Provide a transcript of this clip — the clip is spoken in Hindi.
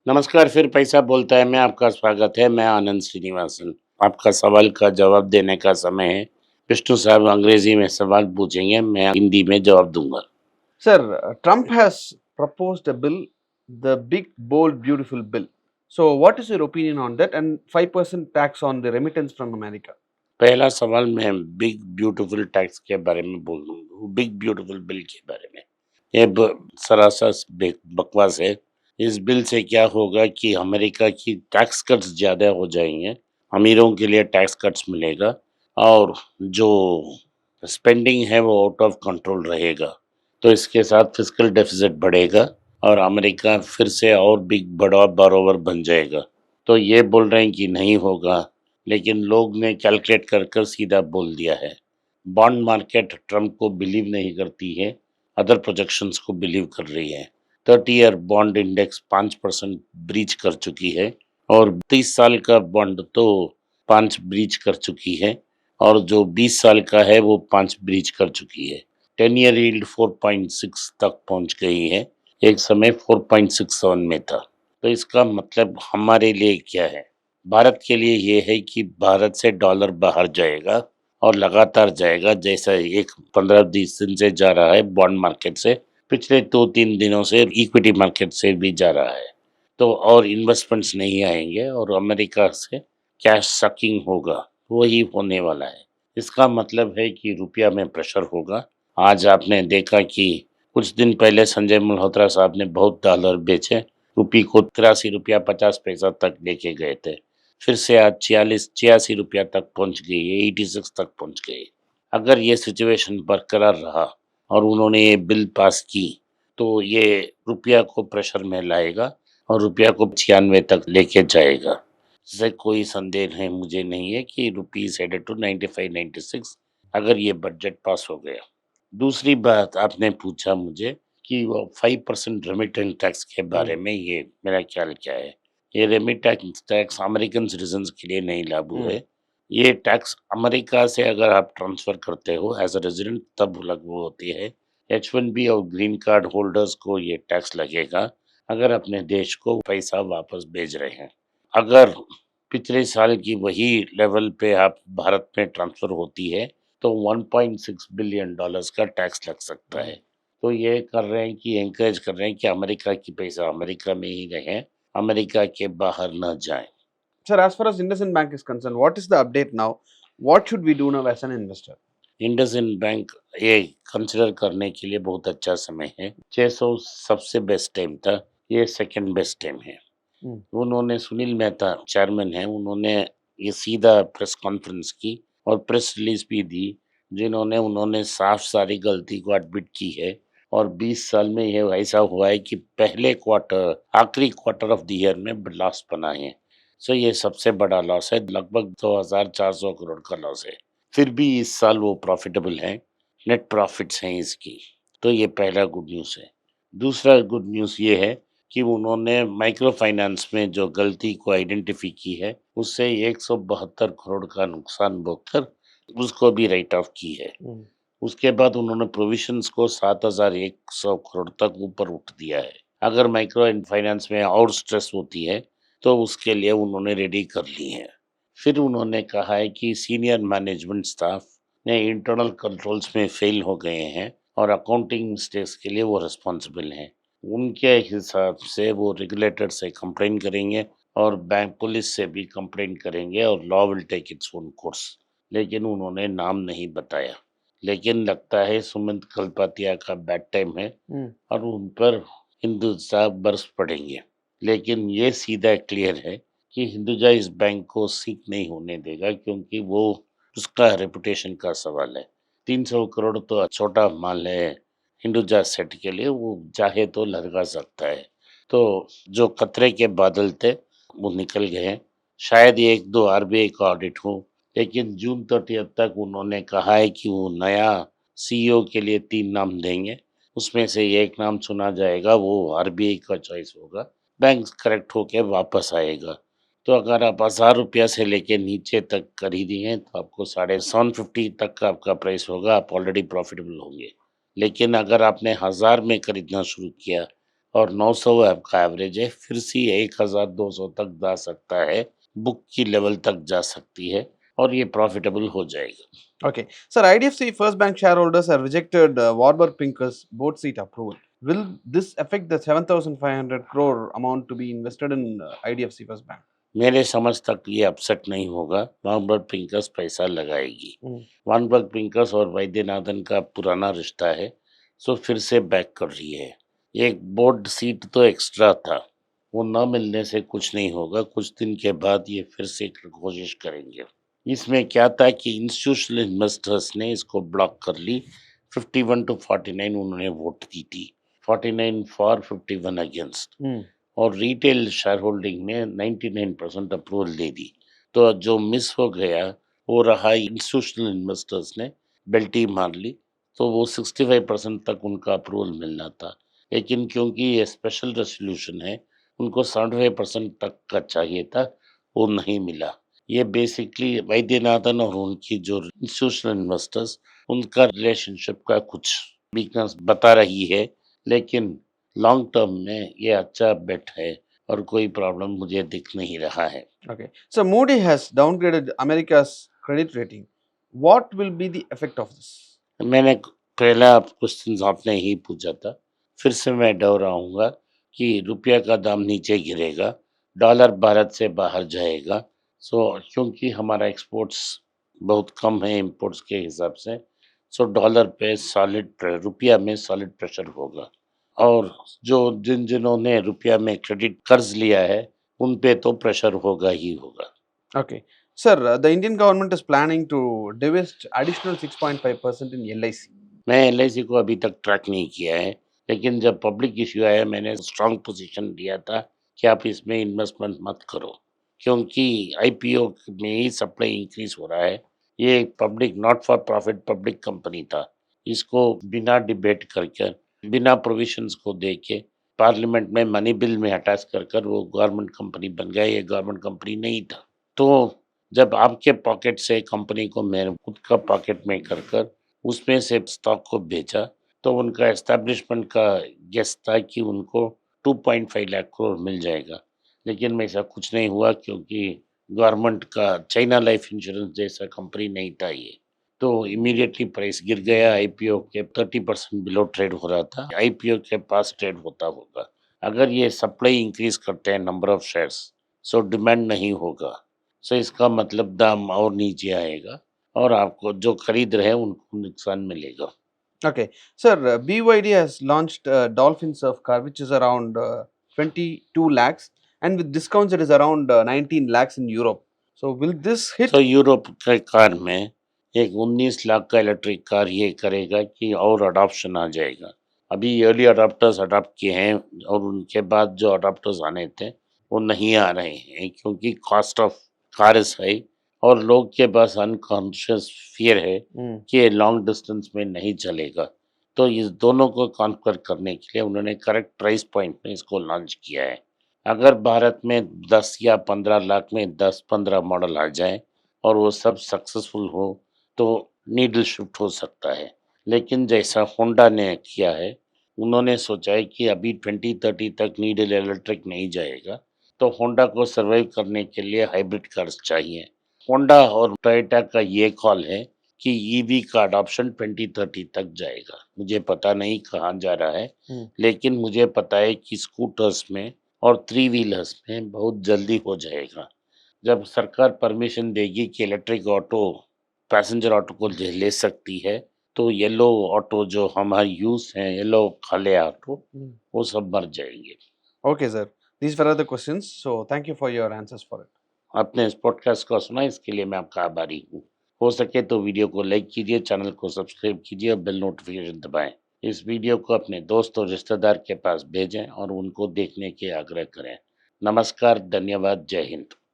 नमस्कार, फिर पैसा बोलता है में आपका स्वागत है। मैं आनंद श्रीनिवासन। आपका सवाल का जवाब देने का समय है। विष्णु साहब अंग्रेजी में सवाल पूछेंगे, मैं हिंदी में जवाब दूंगा। Sir, Trump has proposed a bill, the big, bold, beautiful bill. So, what is your opinion on that? And 5% tax on the remittance from America. पहला सवाल मैं बिग ब्यूटीफुल टैक्स के बारे में बोल दूंगा, बिग ब्यूटीफुल बिल के बारे में। ये सरासर बकवास है। इस बिल से क्या होगा कि अमेरिका की टैक्स कट्स ज़्यादा हो जाएंगे, अमीरों के लिए टैक्स कट्स मिलेगा और जो स्पेंडिंग है वो आउट ऑफ कंट्रोल रहेगा। तो इसके साथ फिस्कल डेफिसिट बढ़ेगा और अमेरिका फिर से और बिग बड़ा बारोवर बन जाएगा। तो ये बोल रहे हैं कि नहीं होगा, लेकिन लोग ने कैलकुलेट कर कर सीधा बोल दिया है। बॉन्ड मार्केट ट्रम्प को बिलीव नहीं करती है, अदर प्रोजेक्शंस को बिलीव कर रही है। 30 ईयर बॉन्ड इंडेक्स 5% ब्रीच कर चुकी है और 30 साल का बॉन्ड तो 5 ब्रीच कर चुकी है और जो 20 साल का है वो 5 ब्रीच कर चुकी है। 10 ईयर यील्ड 4.6 तक पहुंच गई है, एक समय 4.67 में था। तो इसका मतलब हमारे लिए क्या है? भारत के लिए ये है कि भारत से डॉलर बाहर जाएगा और लगातार जाएगा, जैसा एक 15-20 दिन से जा रहा है बॉन्ड मार्केट से, पिछले 2-3 दिनों से इक्विटी मार्केट से भी जा रहा है। तो और इन्वेस्टमेंट्स नहीं आएंगे और अमेरिका से कैश सकिंग होगा, वही होने वाला है। इसका मतलब है कि रुपया में प्रेशर होगा। आज आपने देखा कि कुछ दिन पहले संजय मल्होत्रा साहब ने बहुत डॉलर बेचे, रुपये को 83 रुपया 50 पैसा तक लेके गए थे। फिर से आज 46-86 रुपया तक पहुंच गई है, 86 तक पहुंच गई। अगर ये सिचुएशन बरकरार रहा और उन्होंने ये बिल पास की, तो ये रुपया को प्रेशर में लाएगा और रुपया को 96 तक लेके जाएगा। इससे कोई संदेह है मुझे नहीं है कि रुपीज हेडेड टू 95-96 अगर ये बजट पास हो गया। दूसरी बात आपने पूछा मुझे कि वो 5% रेमिटेंस टैक्स के बारे Mm, में, ये मेरा ख्याल क्या है? ये रेमिटेंस टैक्स अमेरिकन सिटीजन्स के लिए नहीं लागू mm. है। ये टैक्स अमेरिका से अगर आप ट्रांसफर करते हो एज अ रेजिडेंट तब लागू होती है। H1B और ग्रीन कार्ड होल्डर्स को ये टैक्स लगेगा अगर अपने देश को पैसा वापस भेज रहे हैं। अगर पिछले साल की वही लेवल पे आप भारत में ट्रांसफर होती है तो 1.6 बिलियन डॉलर्स का टैक्स लग सकता है। तो ये कर रहे हैं कि एनकरेज कर रहे हैं कि अमेरिका की पैसा अमेरिका में ही रहे, अमेरिका के बाहर न जाए। Sir, as far as IndusInd Bank is concerned, what is the update now? What should we do now as an investor? IndusInd bank ये कंसिडर करने के लिए बहुत अच्छा समय है। 600 सबसे बेस्ट टाइम था, ये सेकंड बेस्ट टाइम है। Mm, उन्होंने सुनील मेहता चेयरमैन हैं, उन्होंने ये सीधा प्रेस कॉन्फ्रेंस की और प्रेस रिलीज भी दी, जिन्होंने उन्होंने साफ सारी गलती को एडमिट की है। और 20 साल में ये ऐसा हुआ है कि पहले क्वार्टर आखिरी क्वार्टर ऑफ द ईयर में लॉस बना है। सो ये सबसे बड़ा लॉस है, लगभग 2400 करोड़ का लॉस है। फिर भी इस साल वो प्रॉफिटेबल है, नेट प्रॉफिट्स हैं इसकी। तो ये पहला गुड न्यूज़ है। दूसरा गुड न्यूज़ ये है कि उन्होंने माइक्रो फाइनेंस में जो गलती को आइडेंटिफी की है, उससे 172 करोड़ का नुकसान भोगकर उसको भी राइट ऑफ की है। mm. उसके बाद उन्होंने प्रोविजंस को 7,100 करोड़ तक ऊपर उठ दिया है। अगर माइक्रो एंड फाइनेंस में और स्ट्रेस होती है, तो उसके लिए उन्होंने रेडी कर ली है। फिर उन्होंने कहा है कि सीनियर मैनेजमेंट स्टाफ ने इंटरनल कंट्रोल्स में फेल हो गए हैं और अकाउंटिंग मिस्टेक्स के लिए वो रिस्पॉन्सिबल हैं। उनके हिसाब से वो रेगुलेटर से कंप्लेन करेंगे और बैंक पुलिस से भी कंप्लेन करेंगे और law will take its own course. लेकिन उन्होंने नाम नहीं बताया। लेकिन लगता है सुमंत खलपातिया का बैड टाइम है Mm. और उन पर हिंदुजा बरस पड़ेंगे। लेकिन ये सीधा क्लियर है कि हिंदुजा इस बैंक को सिंक नहीं होने देगा, क्योंकि वो उसका रेपुटेशन का सवाल है। 300 करोड़ तो छोटा माल है हिंदुजा सेट के लिए, वो चाहे तो लगा सकता है। तो जो खतरे के बादल थे वो निकल गए हैं। शायद ये 1-2 आरबीआई का ऑडिट हो, लेकिन जून 30 तक उन्होंने कहा है कि वो नया सीईओ के लिए 3 नाम देंगे। उसमें से एक नाम चुना जाएगा, वो आरबीआई का चॉइस होगा। बैंक करेक्ट होके वापस आएगा। तो अगर आप 1000 रुपया से लेके नीचे तक खरीदी तो आपको 750 तक का आपका प्राइस होगा, आप ऑलरेडी प्रॉफिटेबल होंगे। लेकिन अगर आपने 1000 में खरीदना शुरू किया और 900 आपका एवरेज है, फिर से 1200 तक जा सकता है, बुक की लेवल तक जा सकती है और ये प्रॉफिटेबल हो जाएगा। Okay. Sir, IDFC First Bank shareholders have rejected Warburg Pincus board seat approval. Will this affect the 7,500 crore amount to be invested in IDFC First Bank? मेरे समझ तक ये अपसेट नहीं होगा, वार्नबर्ग पिंकस पैसा लगाएगी। वार्नबर्ग पिंकस और वैद्यनाथन का पुराना रिश्ता है, सो फिर से बैक कर रही है। एक बोर्ड सीट तो एक्स्ट्रा था, वो न मिलने से कुछ नहीं होगा, कुछ दिन के बाद ये फिर से कोशिश करेंगे। इसमें क्या था कि इंस्टीट्यूशनल इन्वेस्टर्स ने इसको ब्लॉक कर ली, 51 to 49 उन्होंने वोट दी थी, 49 फॉर 51 अगेंस्ट, और रिटेल शेयर होल्डिंग ने 99% अप्रूवल दे दी। तो जो मिस हो गया वो रहा, इंस्टीट्यूशनल इन्वेस्टर्स ने बेल्टी मार ली, तो वो 65% तक उनका अप्रूवल मिलना था, लेकिन क्योंकि ये स्पेशल रेजोल्यूशन है, उनको 75% तक का चाहिए था, वो नहीं मिला। ये बेसिकली वैद्यनाथन और उनकी जो इंस्टीट्यूशनल इन्वेस्टर्स, उनका रिलेशनशिप का कुछ वीकनेस बता रही है, लेकिन लॉन्ग टर्म में ये अच्छा बेट है और कोई प्रॉब्लम मुझे दिख नहीं रहा है। Okay. So Moody has downgraded America's credit rating. What will be the effect of this? मैंने पहला क्वेश्चन आपने ही पूछा था, फिर से मैं दोहराऊंगा कि रुपया का दाम नीचे गिरेगा, डॉलर भारत से बाहर जाएगा। सो क्योंकि हमारा एक्सपोर्ट्स बहुत कम है इंपोर्ट्स के हिसाब से, सो डॉलर पे सॉलिड, रुपया में सॉलिड प्रेशर होगा। और जो जिन्होंने रुपया में क्रेडिट कर्ज लिया है, उन पे तो प्रेशर होगा ही होगा। Okay. Sir, the Indian government is planning to divest additional 6.5% in LIC. मैं एलआईसी को अभी तक ट्रैक नहीं किया है, लेकिन जब पब्लिक इश्यू आया मैंने स्ट्रांग पोजीशन लिया था कि आप इसमें इन्वेस्टमेंट मत करो, क्योंकि आईपीओ में ही सप्लाई इंक्रीज हो रहा है। ये public not for profit public company था, इसको बिना डिबेट करके, बिना प्रोविजंस को दे के पार्लियामेंट में मनी बिल में अटैच कर कर वो गवर्नमेंट कंपनी बन गया। ये गवर्नमेंट कंपनी नहीं था। तो जब आपके पॉकेट से कंपनी को मेरे खुद का पॉकेट में कर कर उसमें से स्टॉक को बेचा, तो उनका एस्टैब्लिशमेंट का गेस था कि उनको 2.5 लाख करोड़ मिल जाएगा, लेकिन ऐसा कुछ नहीं हुआ, क्योंकि गवर्नमेंट का चाइना लाइफ इंश्योरेंस जैसा कंपनी नहीं था ये। तो इमीडिएटली प्राइस गिर गया, आईपीओ के 30% बिलो ट्रेड हो रहा था, आईपीओ के पास ट्रेड होता होगा। अगर ये सप्लाई इंक्रीज करते हैं number of shares, so demand नहीं होगा, सो इसका मतलब दाम और नीचे आएगा और आपको जो खरीद रहे हैं उनको नुकसान मिलेगा। Okay. Sir, BYD has launched Dolphin Surf car, which is around 22 lakhs, and with discounts, it is around 19 lakhs in Europe. So, will this hit? तो यूरोप के कार में एक 19 लाख का इलेक्ट्रिक कार ये करेगा कि और अडॉप्शन आ जाएगा। अभी अर्ली अडॉप्टर्स अडॉप्ट किए हैं और उनके बाद जो अडॉप्टर्स आने थे वो नहीं आ रहे हैं, क्योंकि cost of car is high और लोग के पास अनकॉन्शियस फियर है कि ये लॉन्ग डिस्टेंस में नहीं चलेगा। तो इस दोनों को कॉन्कर करने के लिए उन्होंने करेक्ट प्राइस पॉइंट में इसको लॉन्च किया है। अगर भारत में 10 या 15 लाख में 10-15 मॉडल आ जाए और वो सब सक्सेसफुल हो, तो नीडल शिफ्ट हो सकता है। लेकिन जैसा होंडा ने किया है, उन्होंने सोचा है कि अभी 2030 तक नीडल इलेक्ट्रिक नहीं जाएगा, तो होंडा को सर्वाइव करने के लिए हाइब्रिड कार्स चाहिए। होंडा और टोयोटा का ये कॉल है कि ईवी का अडॉप्शन 2030 तक जाएगा। मुझे पता नहीं कहाँ जा रहा है, लेकिन मुझे पता है कि स्कूटर्स में और थ्री व्हीलर्स में बहुत जल्दी हो जाएगा। जब सरकार परमिशन देगी कि इलेक्ट्रिक ऑटो पैसेंजर ऑटो को ले सकती है, तो येलो ऑटो जो हमारे यूज हैं, येलो काले ऑटो, वो सब मर जाएंगे। Okay, sir. These were the questions. So, thank you for your answers for it. आपने इस पॉडकास्ट को सुना, इसके लिए मैं आपका आभारी हूँ। हो सके तो वीडियो को लाइक कीजिए, चैनल को सब्सक्राइब कीजिए और बेल नोटिफिकेशन दबाएं। इस वीडियो को अपने दोस्त और रिश्तेदार के पास भेजें और उनको देखने के आग्रह करें। नमस्कार, धन्यवाद, जय हिंद।